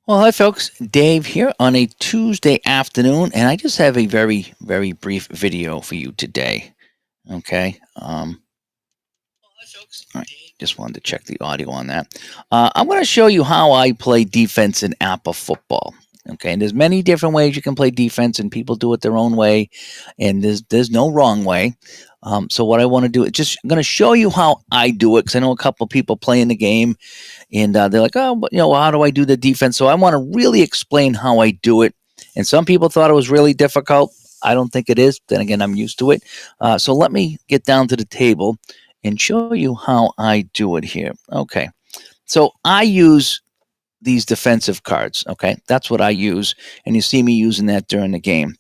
Well, hi, folks. Dave here on a Tuesday afternoon, and I just have a very, very brief video for you today. Okay. All right. Just wanted to check the audio on that. I'm going to show you how I play defense in APBA football. Okay, and there's many different ways you can play defense, and people do it their own way, and there's no wrong way. So what I want to do is just I'm going to show you how I do it because I know a couple of people playing the game, and they're like, oh, but, well, how do I do the defense? So I want to really explain how I do it. And some people thought it was really difficult. I don't think it is. Then again, I'm used to it. So let me get down to the table and show you how I do it here. Okay. So I use these defensive cards. Okay. That's what I use. And you see me using that during the game.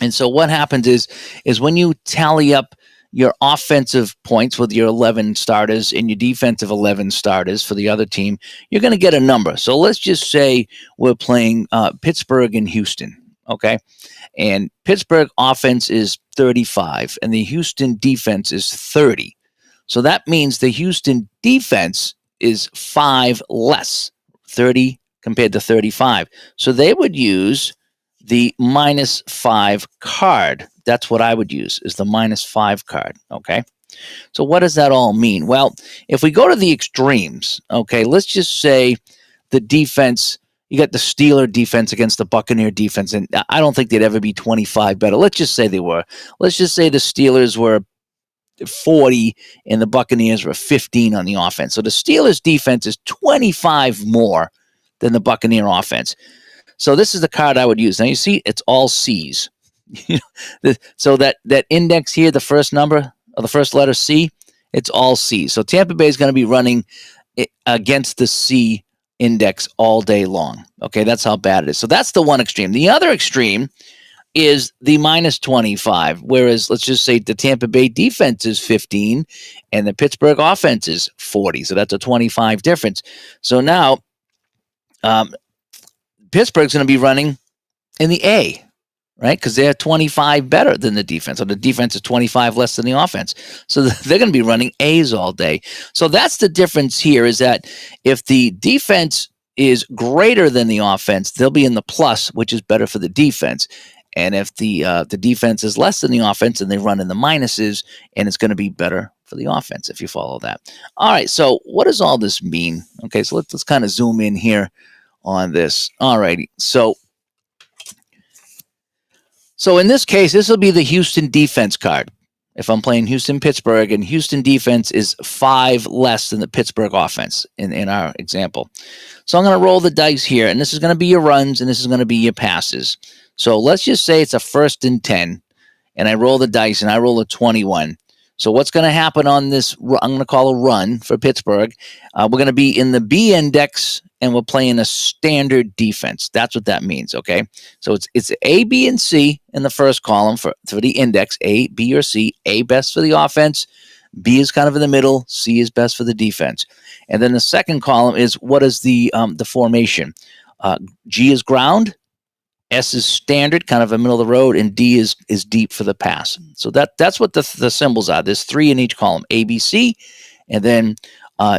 And so what happens is when you tally up your offensive points with your 11 starters and your defensive 11 starters for the other team, you're going to get a number. So let's just say we're playing Pittsburgh and Houston. Okay. And Pittsburgh offense is 35 and the Houston defense is 30. So that means the Houston defense is 5 less, 30 compared to 35. So they would use the -5 card. That's what I would use, is the -5 card. Okay. So what does that all mean? Well, if we go to the extremes, okay, let's just say the defense, you got the Steeler defense against the Buccaneer defense, and I don't think they'd ever be 25 better. Let's just say they were. Let's just say the Steelers were 40 and the Buccaneers were 15 on the offense. So the Steelers defense is 25 more than the Buccaneer offense. So this is the card I would use. Now you see it's all C's. So that index here, the first number or the first letter C, it's all C. So Tampa Bay is going to be running against the C index all day long. Okay, that's how bad it is. So that's the one extreme. The other extreme is the -25, whereas let's just say the Tampa Bay defense is 15 and the Pittsburgh offense is 40. So that's a 25 difference. So now Pittsburgh's going to be running in the A, right? Because they're 25 better than the defense. So the defense is 25 less than the offense. So they're going to be running A's all day. So that's the difference here, is that if the defense is greater than the offense, they'll be in the plus, which is better for the defense. And if the defense is less than the offense, and they run in the minuses, and it's going to be better for the offense, if you follow that. All right, so what does all this mean? Okay, so let's kind of zoom in here on this. All righty, so in this case, this will be the Houston defense card. If I'm playing Houston-Pittsburgh, and Houston defense is 5 less than the Pittsburgh offense in our example. So I'm going to roll the dice here, and this is going to be your runs, and this is going to be your passes. So let's just say it's a 1st and 10, and I roll the dice, and I roll a 21. So what's going to happen on this, I'm going to call a run for Pittsburgh. We're going to be in the B index, and we're playing a standard defense. That's what that means, okay? So it's A, B, and C in the first column for the index, A, B, or C. A best for the offense, B is kind of in the middle, C is best for the defense. And then the second column is what is the formation. G is ground, S is standard, kind of a middle of the road, and D is deep for the pass. So that's what the symbols are. There's 3 in each column, A, B, C, and then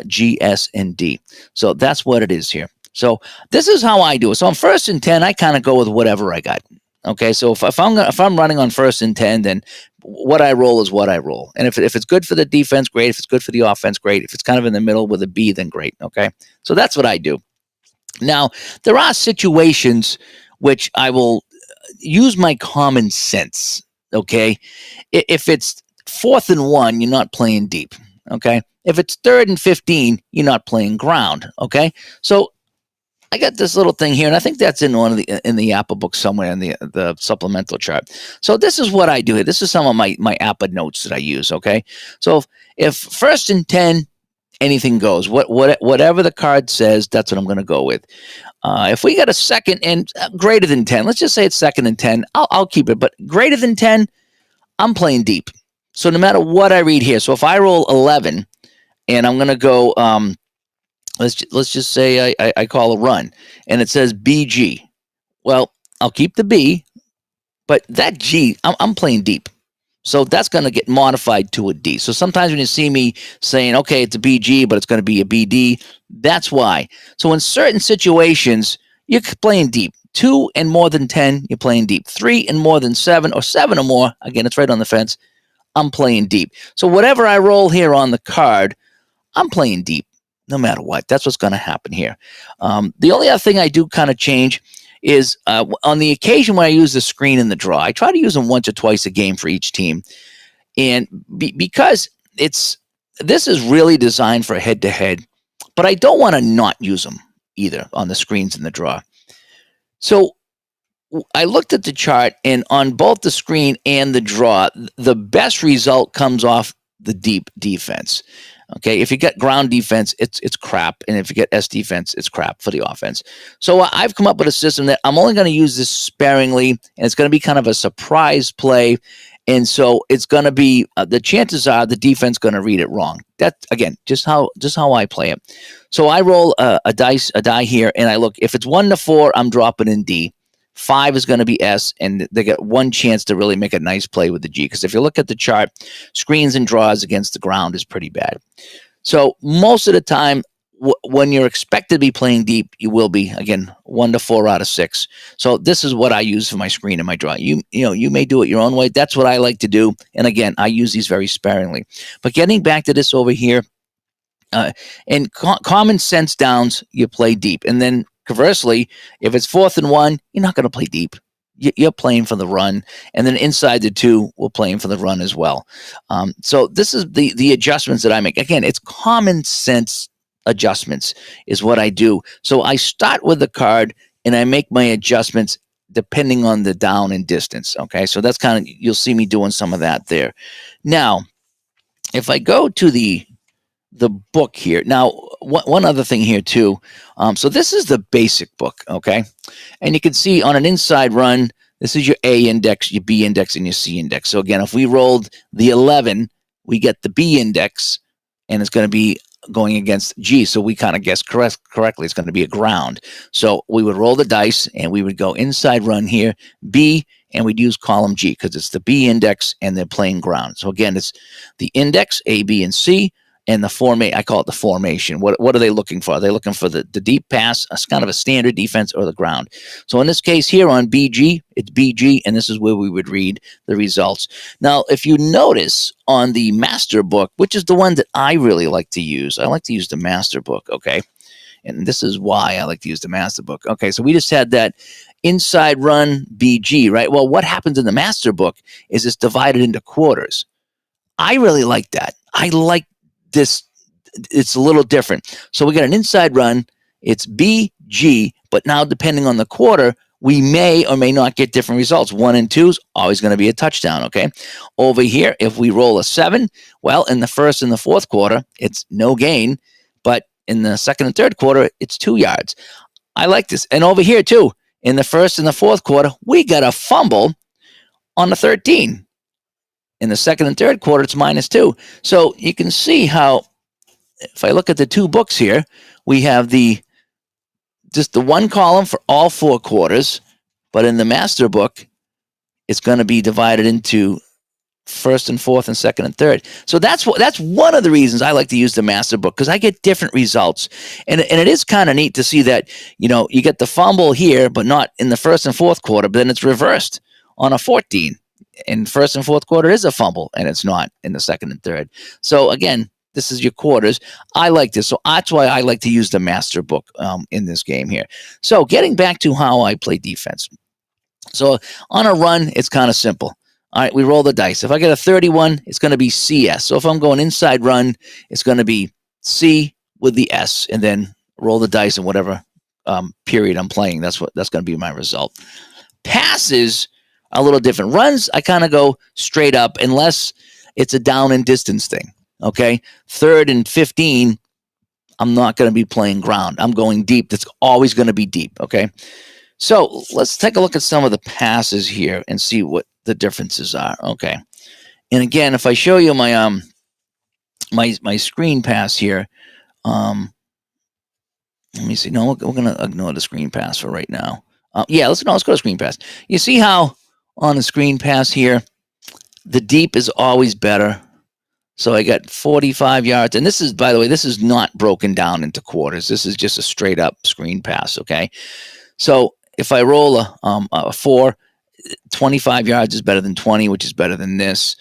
G, S, and D. So that's what it is here. So this is how I do it. So on 1st and 10, I kind of go with whatever I got. Okay, so if I'm running on 1st and 10, then what I roll is what I roll. And if it's good for the defense, great. If it's good for the offense, great. If it's kind of in the middle with a B, then great. Okay, so that's what I do. Now, there are situations which I will use my common sense, okay? If it's 4th and 1, you're not playing deep, okay? If it's 3rd and 15, you're not playing ground, okay? So I got this little thing here, and I think that's in in the APBA book somewhere in the supplemental chart. So this is what I do here. This is some of my APBA notes that I use, okay? So if 1st and 10, anything goes. Whatever the card says, that's what I'm going to go with. If we got a 2nd and greater than 10, let's just say it's 2nd and 10, I'll keep it. But greater than 10, I'm playing deep. So no matter what I read here, so if I roll 11 and I'm going to go, let's just say I call a run and it says BG. Well, I'll keep the B, but that G, I'm playing deep. So that's going to get modified to a D. So sometimes when you see me saying, okay, it's a BG, but it's going to be a BD, that's why. So in certain situations, you're playing deep. 2 and more than 10, you're playing deep. 3 and more than 7, or 7 or more, again, it's right on the fence, I'm playing deep. So whatever I roll here on the card, I'm playing deep, no matter what. That's what's going to happen here. The only other thing I do kind of change is on the occasion when I use the screen and the draw, I try to use them once or twice a game for each team. And because this is really designed for head-to-head, but I don't want to not use them either on the screens and the draw. So I looked at the chart, and on both the screen and the draw, the best result comes off the deep defense. Okay, if you get ground defense, it's crap, and if you get S defense, it's crap for the offense. So I've come up with a system that I'm only going to use this sparingly, and it's going to be kind of a surprise play. And so it's going to be the chances are the defense going to read it wrong. That again, just how I play it. So I roll a die here, and I look. If it's 1 to 4, I'm dropping in D. 5 is going to be S, and they get one chance to really make a nice play with the G. Because if you look at the chart, screens and draws against the ground is pretty bad. So most of the time, when you're expected to be playing deep, you will be, again, 1 to 4 out of 6. So this is what I use for my screen and my draw. You may do it your own way. That's what I like to do. And again, I use these very sparingly. But getting back to this over here, in common sense downs, you play deep. And then conversely, if it's 4th and 1, you're not going to play deep. You're playing for the run. And then inside the 2, we're playing for the run as well. So this is the adjustments that I make. Again, it's common sense adjustments is what I do. So I start with the card, and I make my adjustments depending on the down and distance. Okay, so that's kind of, you'll see me doing some of that there. Now, if I go to the book here. Now, one other thing here too. So this is the basic book, okay? And you can see on an inside run, this is your A index, your B index, and your C index. So again, if we rolled the 11, we get the B index, and it's going to be going against G. So we kind of guessed correctly. It's going to be a ground. So we would roll the dice, and we would go inside run here, B, and we'd use column G because it's the B index, and they're playing ground. So again, it's the index, A, B, and C. And I call it the formation. What are they looking for? Are they looking for the deep pass, a kind of a standard defense, or the ground? So in this case here on BG, it's BG, and this is where we would read the results. Now, if you notice on the master book, which is the one that I really like to use, I like to use the master book, okay? And this is why I like to use the master book. Okay, so we just had that inside run BG, right? Well, what happens in the master book is it's divided into quarters. I really like that. I like this, it's a little different. So we got an inside run, it's BG, but now depending on the quarter, we may or may not get different results. 1 and 2 is always going to be a touchdown, okay? Over here, if we roll a 7, well, in the first and the fourth quarter, it's no gain, but in the second and third quarter, it's 2 yards. I like this. And over here too, in the first and the fourth quarter, we got a fumble on the 13. In the second and third quarter, it's -2. So you can see how, if I look at the 2 books here, we have just the one column for all 4 quarters, but in the master book, it's going to be divided into first and fourth and second and third. So that's one of the reasons I like to use the master book, because I get different results. And it is kind of neat to see that, you get the fumble here, but not in the first and fourth quarter, but then it's reversed on a 14. In first and fourth quarter is a fumble, and it's not in the second and third. So again, this is your quarters. I like this. So that's why I like to use the master book in this game here. So getting back to how I play defense. So on a run, it's kind of simple. All right, we roll the dice. If I get a 31, it's going to be CS. So if I'm going inside run, it's going to be C with the S, and then roll the dice in whatever period I'm playing. That's going to be my result. Passes a little different. Runs, I kind of go straight up unless it's a down and distance thing. Okay, 3rd and 15, I'm not going to be playing ground. I'm going deep. That's always going to be deep. Okay, so let's take a look at some of the passes here and see what the differences are. Okay, and again, if I show you my my screen pass here, let me see. No, we're going to ignore the screen pass for right now. Yeah, let's go to screen pass. You see how on the screen pass here, the deep is always better. So I got 45 yards. And this is, by the way, this is not broken down into quarters. This is just a straight up screen pass, okay? So if I roll a 4, 25 yards is better than 20, which is better than this.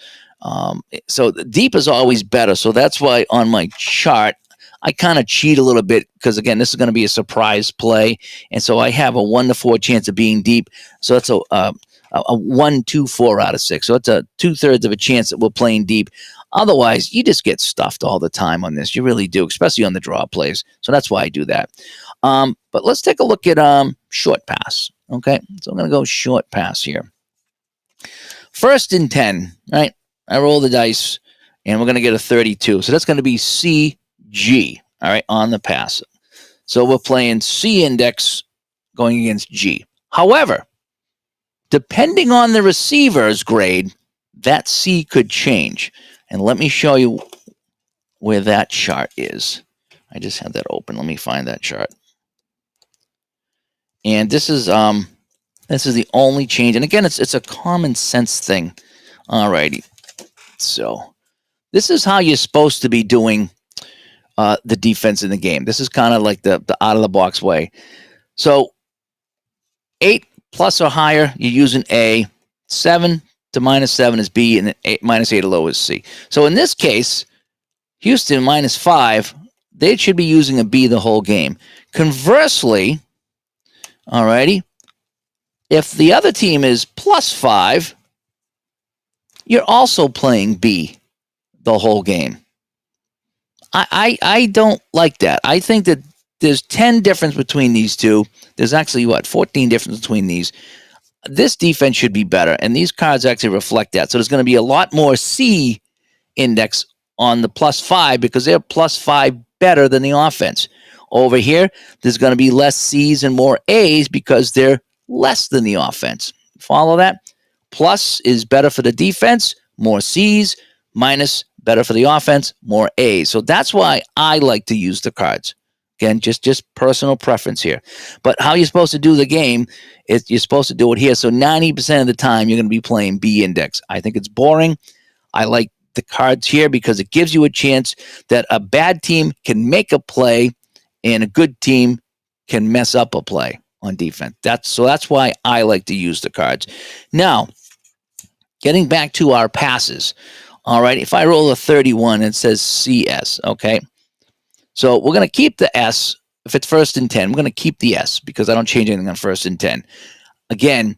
So deep is always better. So that's why on my chart, I kind of cheat a little bit because, again, this is going to be a surprise play. And so I have a 1 to 4 chance of being deep. So that's a 1, 2, 4 out of 6. So it's a 2/3 of a chance that we're playing deep. Otherwise, you just get stuffed all the time on this. You really do, especially on the draw plays. So that's why I do that. But let's take a look at short pass. Okay, so I'm going to go short pass here. 1st and 10, right? I roll the dice, and we're going to get a 32. So that's going to be CG, all right, on the pass. So we're playing C index going against G. However, depending on the receiver's grade, that C could change. And let me show you where that chart is. I just had that open. Let me find that chart. And this is the only change. And again, it's a common sense thing. Alrighty. So this is how you're supposed to be doing the defense in the game. This is kind of like the out of the box way. So 8 plus or higher, you're using A. 7 to -7 is B, and then -8 or lower is C. So in this case, Houston -5, they should be using a B the whole game. Conversely, alrighty, if the other team is +5, you're also playing B the whole game. I don't like that. I think that there's 10 difference between these two. There's actually, 14 difference between these. This defense should be better, and these cards actually reflect that. So there's going to be a lot more C index on the +5 because they're +5 better than the offense. Over here, there's going to be less C's and more A's because they're less than the offense. Follow that? Plus is better for the defense, more C's, minus better for the offense, more A's. So that's why I like to use the cards. Again, just personal preference here. But how you're supposed to do the game is you're supposed to do it here. So 90% of the time, you're going to be playing B index. I think it's boring. I like the cards here because it gives you a chance that a bad team can make a play and a good team can mess up a play on defense. That's why I like to use the cards. Now, getting back to our passes. All right, if I roll a 31, it says CS, okay? So we're going to keep the S. If it's 1st and 10, we're going to keep the S because I don't change anything on 1st and 10. Again,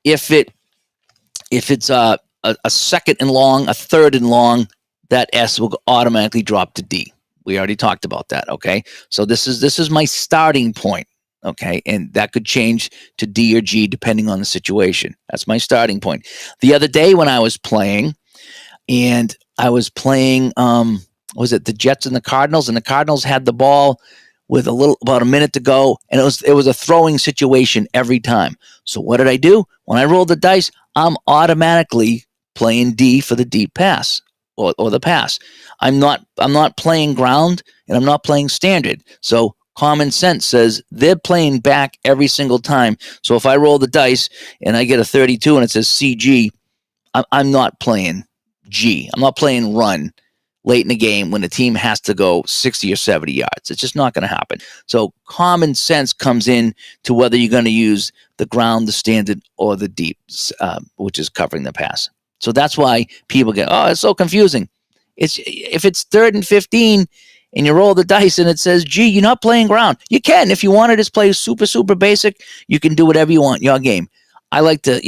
if it's a 2nd and long, a 3rd and long, that S will automatically drop to D. We already talked about that, okay? So this is my starting point, okay? And that could change to D or G depending on the situation. That's my starting point. The other day when I was playing, was it the Jets and the Cardinals? And the Cardinals had the ball with about a minute to go, and it was a throwing situation every time. So what did I do? When I rolled the dice, I'm automatically playing D for the deep pass or the pass. I'm not playing ground, and I'm not playing standard. So common sense says they're playing back every single time. So if I roll the dice and I get a 32 and it says CG, I'm not playing G. I'm not playing run late in the game when the team has to go 60 or 70 yards. It's just not going to happen. So common sense comes in to whether you're going to use the ground, the standard, or the deep, which is covering the pass. So that's why people get, oh, it's so confusing. If it's 3rd and 15 and you roll the dice and it says G, you're not playing ground. You can. If you want to just play super, super basic, you can do whatever you want, your game. I like to,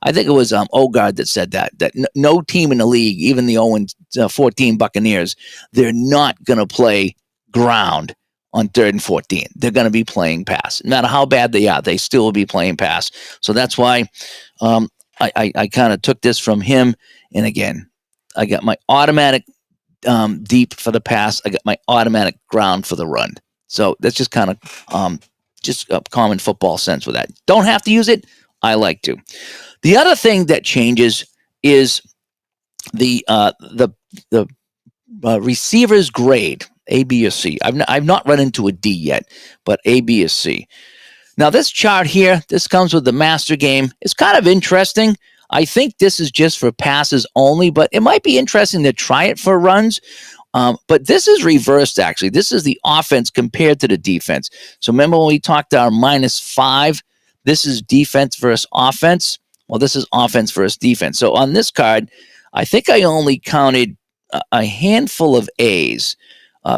I think it was Ogard that said that no team in the league, even the 0-14 Buccaneers, they're not going to play ground on 3rd and 14. They're going to be playing pass. No matter how bad they are, they still will be playing pass. So that's why I kind of took this from him. And again, I got my automatic deep for the pass. I got my automatic ground for the run. So that's just kind of just a common football sense with that. Don't have to use it. I like to. The other thing that changes is the receiver's grade, A, B, or C. I've not run into a D yet, but A, B, or C. Now this chart here, this comes with the master game. It's kind of interesting. I think this is just for passes only, but it might be interesting to try it for runs. But this is reversed, actually. This is the offense compared to the defense. So remember when we talked our -5? This is defense versus offense. Well, this is offense versus defense. So on this card, I think I only counted a handful of A's,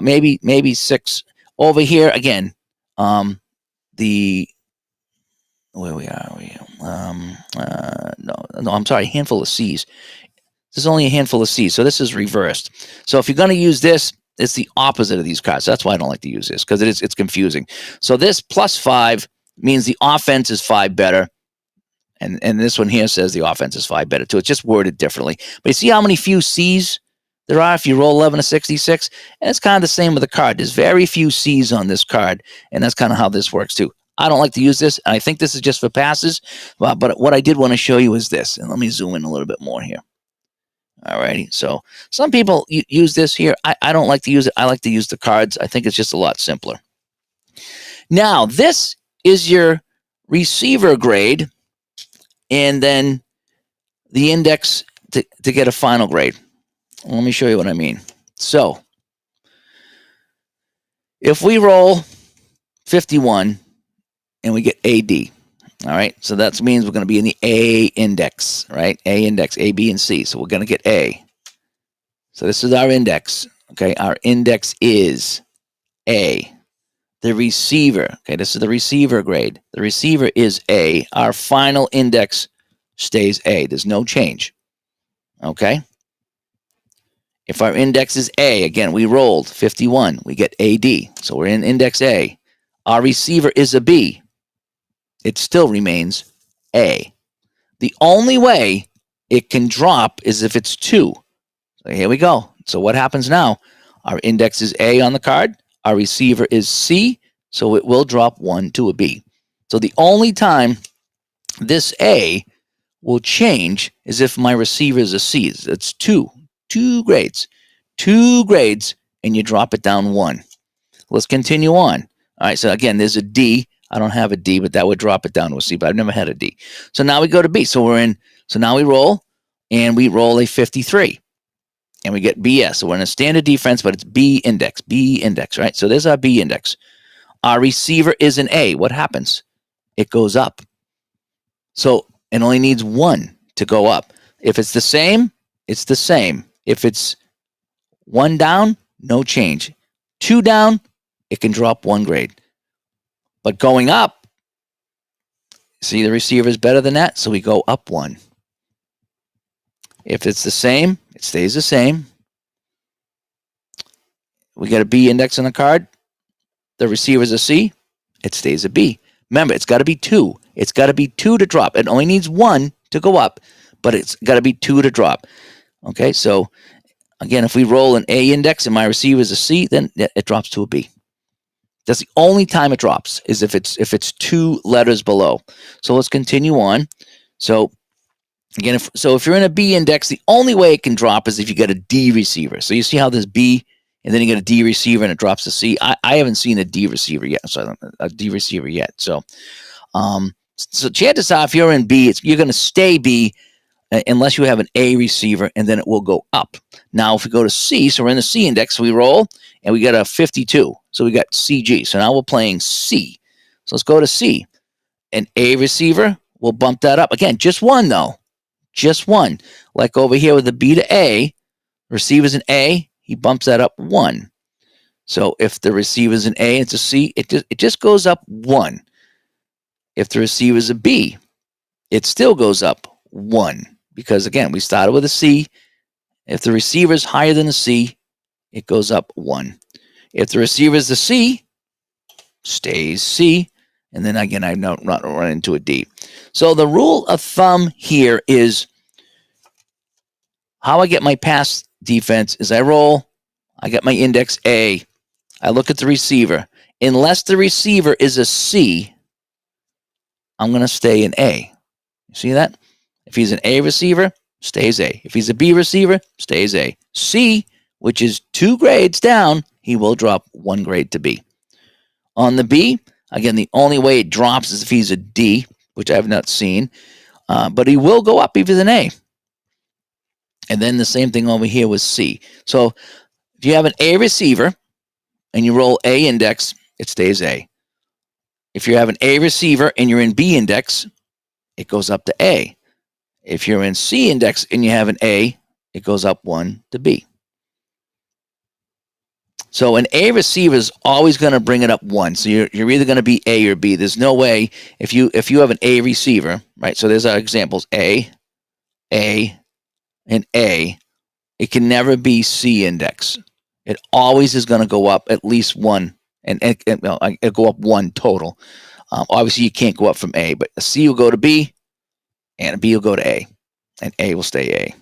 maybe 6. Over here, again, the where we are, no, I'm sorry, a handful of C's. There's only a handful of C's, so this is reversed. So if you're going to use this, it's the opposite of these cards. That's why I don't like to use this, because it's confusing. So this +5 means the offense is 5 better, and this one here says the offense is 5 better too. It's just worded differently. But you see how many few C's there are if you roll 11 to 66? And it's kind of the same with the card. There's very few C's on this card, and that's kind of how this works too. I don't like to use this, and I think this is just for passes. But what I did want to show you is this, and let me zoom in a little bit more here. Alrighty, so some people use this here. I don't like to use it. I like to use the cards. I think it's just a lot simpler. Now, this is your receiver grade, and then the index to get a final grade. Let me show you what I mean. So, if we roll 51 and we get AD, all right, so that means we're going to be in the A index, right? A index, A, B, and C. So we're going to get A. So this is our index, okay? Our index is A. The receiver, okay, this is the receiver grade. The receiver is A. Our final index stays A. There's no change, okay? If our index is A, again, we rolled 51. We get AD. So we're in index A. Our receiver is a B. It still remains A. The only way it can drop is if it's 2. So here we go. So what happens now? Our index is A on the card. Our receiver is C, so it will drop 1 to a B. So the only time this A will change is if my receiver is a C. It's 2 grades. 2 grades, and you drop it down 1. Let's continue on. All right, so again, there's a D. I don't have a D, but that would drop it down to a C, but I've never had a D. So now we go to B. So now we roll, and we roll a 53. And we get BS. So we're in a standard defense, but it's B index, right? So there's our B index. Our receiver is an A. What happens? It goes up. So it only needs 1 to go up. If it's the same, it's the same. If it's 1 down, no change. 2 down, it can drop 1 grade. But going up, see, the receiver is better than that, so we go up 1. If it's the same, it stays the same. We get a B index on the card. The receiver is a C. It stays a B. Remember, it's got to be 2. It's got to be 2 to drop. It only needs 1 to go up, but it's got to be 2 to drop. Okay, so again, if we roll an A index and my receiver is a C, then it drops to a B. That's the only time it drops, is if it's 2 letters below. So let's continue on. So again, if you're in a B index, the only way it can drop is if you get a D receiver. So you see how there's B, and then you get a D receiver, and it drops to C. I haven't seen a D receiver yet. So so chances are, if you're in B, you're going to stay B unless you have an A receiver, and then it will go up. Now, if we go to C, so we're in the C index, we roll, and we get a 52. So we got CG. So now we're playing C. So let's go to C. An A receiver, we'll bump that up. Again, just 1, though. Just 1. Like over here with the B to A, receiver's an A, he bumps that up 1. So if the receiver's an A and it's a C, it just goes up 1. If the receiver's a B, it still goes up 1. Because, again, we started with a C. If the receiver's higher than a C, it goes up 1. If the receiver's the C, stays C. And then, again, I don't run into a D. So the rule of thumb here is how I get my pass defense is I roll, I get my index A, I look at the receiver. Unless the receiver is a C, I'm going to stay in A. You see that? If he's an A receiver, stays A. If he's a B receiver, stays A. C, which is 2 grades down, he will drop 1 grade to B. On the B, again, the only way it drops is if he's a D, which I have not seen. But he will go up if he's an A. And then the same thing over here with C. So if If you have an A receiver and you roll A index, it stays A. If you have an A receiver and you're in B index, it goes up to A. If you're in C index and you have an A, it goes up 1 to B. So an A receiver is always going to bring it up 1. So you're either going to be A or B. There's no way if you have an A receiver, right? So there's our examples: A, and A. It can never be C index. It always is going to go up at least 1, and it'll go up 1 total. Obviously, you can't go up from A, but a C will go to B, and a B will go to A, and A will stay A.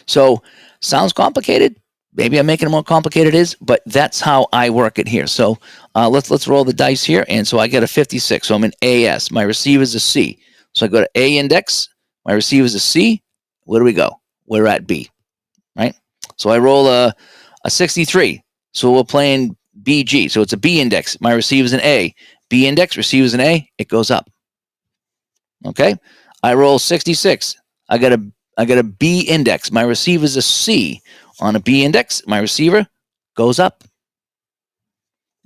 So sounds complicated. Maybe I'm making it more complicated it is, but that's how I work it here. So let's roll the dice here, and so I get a 56. So I'm in AS. My receiver is a C. So I go to A index. My receiver is a C. Where do we go? We're at B, right? So I roll a 63. So we're playing BG. So it's a B index. My receiver is an A. B index, receiver is an A. It goes up. Okay. I roll 66. I got a B index. My receiver is a C. On a B index, my receiver goes up.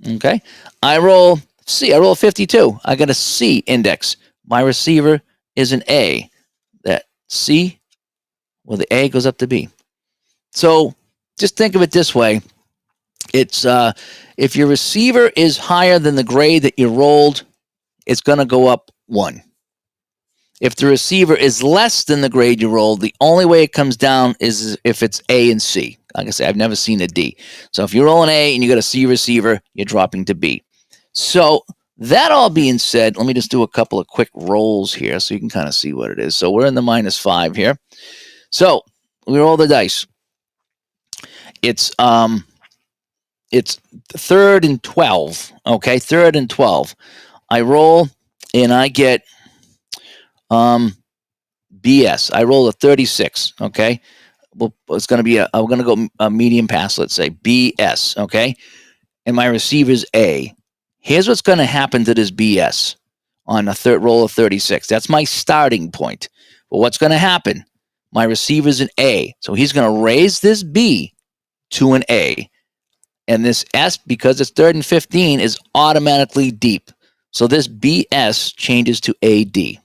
Okay. I roll 52. I got a C index. My receiver is an A. That C, well, the A goes up to B. So just think of it this way. It's if your receiver is higher than the grade that you rolled, it's going to go up 1. If the receiver is less than the grade you rolled, the only way it comes down is if it's A and C. Like I said, I've never seen a D. So if you roll an A and you got a C receiver, you're dropping to B. So that all being said, let me just do a couple of quick rolls here so you can kind of see what it is. So we're in the -5 here. So we roll the dice. It's 3rd and 12. Okay, 3rd and 12. I roll and I get BS. I roll a 36. Okay, well, it's going to be I'm going to go a medium pass. Let's say BS. Okay, and my receiver's A. Here's what's going to happen to this BS on a third roll of 36. That's my starting point. But what's going to happen? My receiver's an A, so he's going to raise this B to an A. And this S, because it's 3rd and 15, is automatically deep. So this BS changes to AD.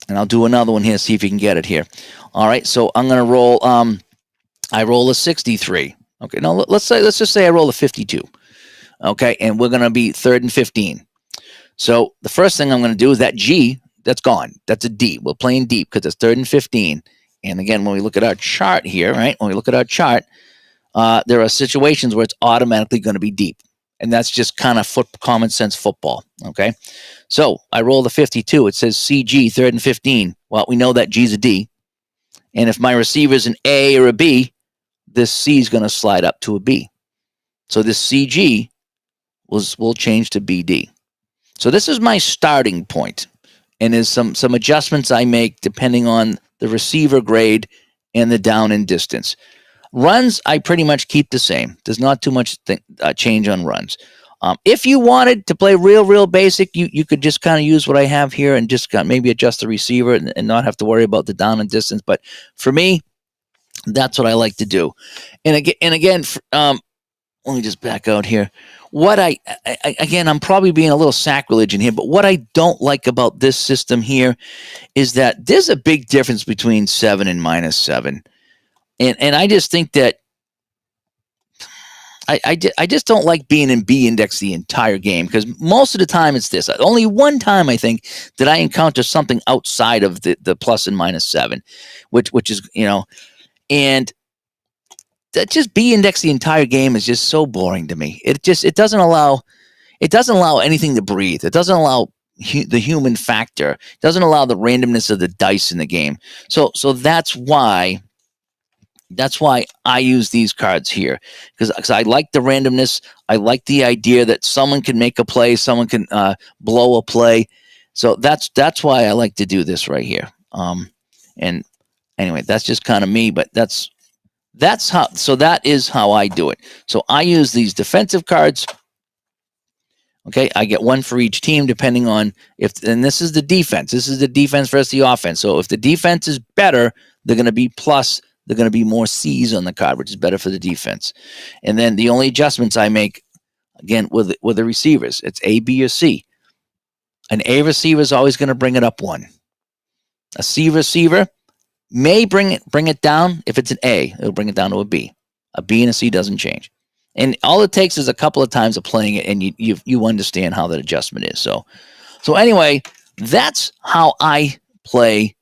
And I'll do another one here, see if you can get it here. All right, so I'm going to roll, I roll a 63. Okay, now let's just say I roll a 52. Okay, and we're going to be 3rd and 15. So the first thing I'm going to do is that G, that's gone. That's a D. We're playing deep because it's 3rd and 15. And again, when we look at our chart here, right, when we look at our chart, there are situations where it's automatically going to be deep. And that's just kind of common sense football, okay? So I roll the 52. It says CG, 3rd and 15. Well, we know that G's a D. And if my receiver is an A or a B, this C is going to slide up to a B. So this CG will change to BD. So this is my starting point. And there's some adjustments I make depending on the receiver grade and the down and distance. Runs, I pretty much keep the same. There's not too much change on runs. If you wanted to play real basic, you could just kind of use what I have here and just maybe adjust the receiver and not have to worry about the down and distance. But for me, that's what I like to do. And again, let me just back out here. What again, I'm probably being a little sacrilege in here, but what I don't like about this system here is that there's a big difference between 7 and -7. And I just think that I just don't like being in B index the entire game because most of the time it's this. Only one time I think that I encounter something outside of the plus and -7, which is, and that just B index the entire game is just so boring to me. It doesn't allow anything to breathe. It doesn't allow the human factor. It doesn't allow the randomness of the dice in the game. So that's why I use these cards here because I like the randomness. I like the idea that someone can make a play, someone can blow a play. So that's why I like to do this right here. And anyway, that's just kind of me, but that is how I do it. So I use these defensive cards. Okay, I get one for each team depending on and this is the defense. This is the defense versus the offense. So if the defense is better, they're going to be plus they're going to be more C's on the card, which is better for the defense. And then the only adjustments I make, again, with the receivers, it's A, B, or C. An A receiver is always going to bring it up one. A C receiver may bring it down. If it's an A, it'll bring it down to a B. A B and a C doesn't change. And all it takes is a couple of times of playing it, and you understand how that adjustment is. So anyway, that's how I play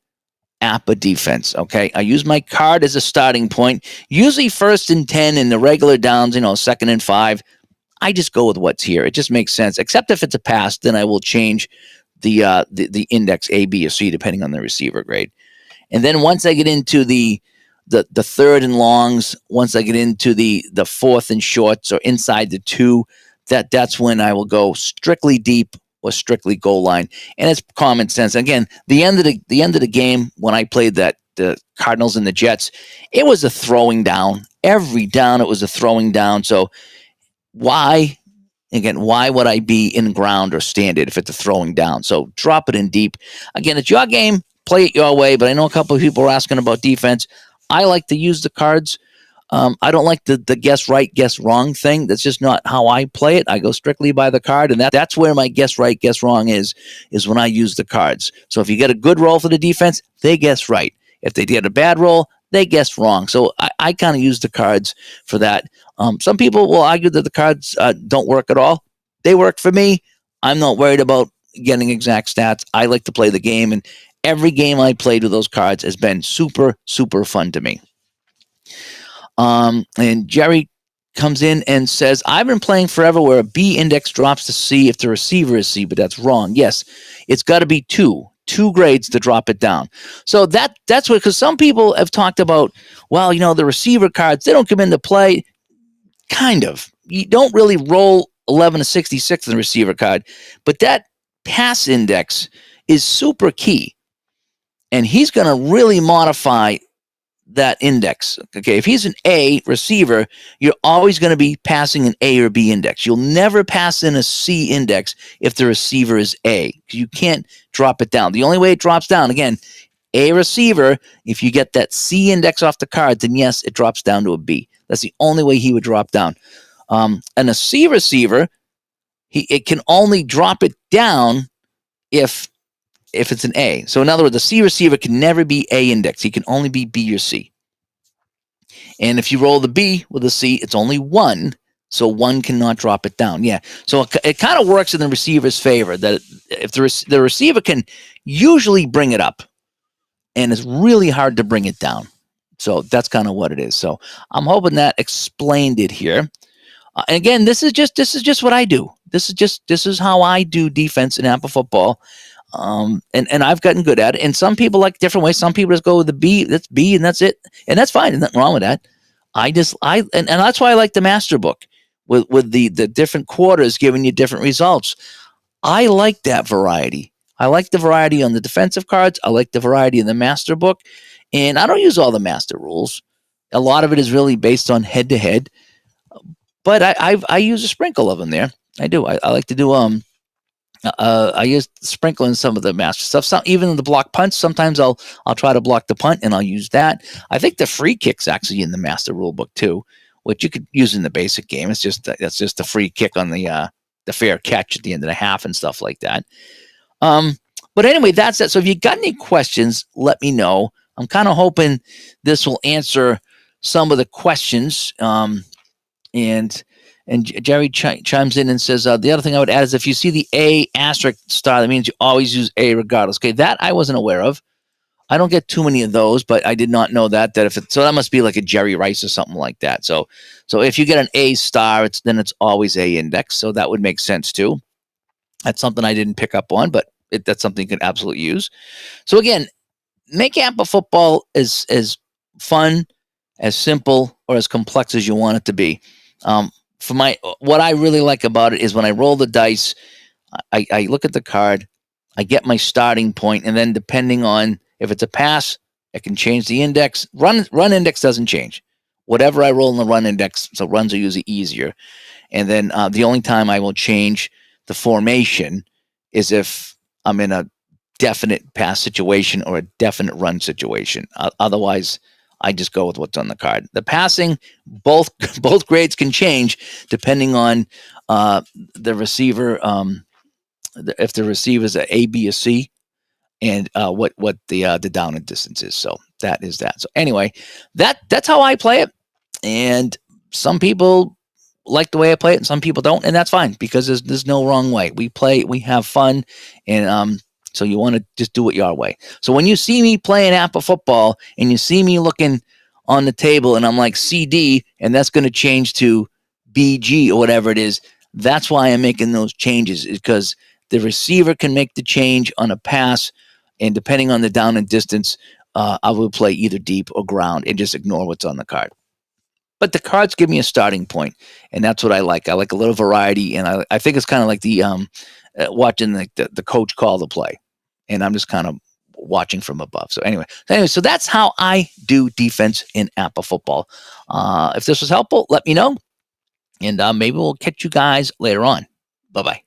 APBA defense. Okay, I use my card as a starting point. Usually 1st and 10 in the regular downs. 2nd and 5. I just go with what's here. It just makes sense. Except if it's a pass, then I will change the index A, B, or C depending on the receiver grade. And then once I get into the 3rd and longs, once I get into the 4th and shorts or inside the 2, that's when I will go strictly deep or strictly goal line. And it's common sense. Again, the end of the game when I played the Cardinals and the Jets, it was a throwing down. Every down it was a throwing down. So why would I be in ground or standard if it's a throwing down? So drop it in deep. Again, it's your game. Play it your way. But I know a couple of people are asking about defense. I like to use the cards. I don't like the guess right, guess wrong thing. That's just not how I play it. I go strictly by the card, and that's where my guess right, guess wrong is when I use the cards. So if you get a good roll for the defense, they guess right. If they get a bad roll, they guess wrong. So I kind of use the cards for that. Some people will argue that the cards don't work at all. They work for me. I'm not worried about getting exact stats. I like to play the game, and every game I played with those cards has been super, super fun to me. And Jerry comes in and says, I've been playing forever where a B index drops to C if the receiver is C, but that's wrong. Yes, it's got to be two grades to drop it down. So that's what, because some people have talked about, well, the receiver cards, they don't come into play. Kind of. You don't really roll 11 to 66 in the receiver card, but that pass index is super key. And he's going to really modify that index. Okay, if he's an A receiver, you're always going to be passing an A or B index. You'll never pass in a C index if the receiver is A. You can't drop it down. The only way it drops down, again, A receiver, if you get that C index off the card, then yes, it drops down to a B. That's the only way he would drop down. And a C receiver, it can only drop it down if it's an A. So in other words, the C receiver can never be A index. He can only be B or C. And if you roll the B with a C, it's only 1. So 1 cannot drop it down. Yeah. So it kind of works in the receiver's favor that if the receiver can usually bring it up, and it's really hard to bring it down. So that's kind of what it is. So I'm hoping that explained it here. And again, this is just what I do. This is how I do defense in APBA football. And I've gotten good at it. And some people like different ways. Some people just go with the B. That's B, and that's it. And that's fine. There's nothing wrong with that. And that's why I like the master book with the different quarters giving you different results. I like that variety. I like the variety on the defensive cards. I like the variety in the master book. And I don't use all the master rules. A lot of it is really based on head to head. But I use a sprinkle of them there. I do. I like to do I use sprinkling some of the master stuff. Even the block punts, sometimes I'll try to block the punt and I'll use that. I think the free kick's actually in the master rule book too, which you could use in the basic game. It's just the free kick on the fair catch at the end of the half and stuff like that. But anyway, that's it. So if you got any questions, let me know. I'm kind of hoping this will answer some of the questions. And Jerry chimes in and says, the other thing I would add is if you see the A asterisk star, that means you always use A regardless. Okay, that I wasn't aware of. I don't get too many of those, but I did not know that so that must be like a Jerry Rice or something like that. So if you get an A star, then it's always A index. So that would make sense too. That's something I didn't pick up on, but that's something you can absolutely use. So again, make APBA football as fun, as simple, or as complex as you want it to be. What I really like about it is when I roll the dice, I look at the card, I get my starting point, and then depending on if it's a pass, I can change the index. Run index doesn't change. Whatever I roll in the run index, so runs are usually easier. And then the only time I will change the formation is if I'm in a definite pass situation or a definite run situation. Otherwise, I just go with what's on the card. The passing, both both grades can change depending on the receiver. If the receiver is a B, or C, and what the down and distance is. So that is that. So anyway, that's how I play it. And some people like the way I play it, and some people don't, and that's fine because there's no wrong way. We play, we have fun, and so you want to just do it your way. So when you see me playing APBA football and you see me looking on the table and I'm like CD, and that's going to change to BG or whatever it is, that's why I'm making those changes, is because the receiver can make the change on a pass, and depending on the down and distance, I will play either deep or ground and just ignore what's on the card. But the cards give me a starting point, and that's what I like. I like a little variety, and I think it's kind of like the watching the coach call the play, and I'm just kind of watching from above. So anyway, so that's how I do defense in APBA football. If this was helpful, let me know, and maybe we'll catch you guys later on. Bye-bye.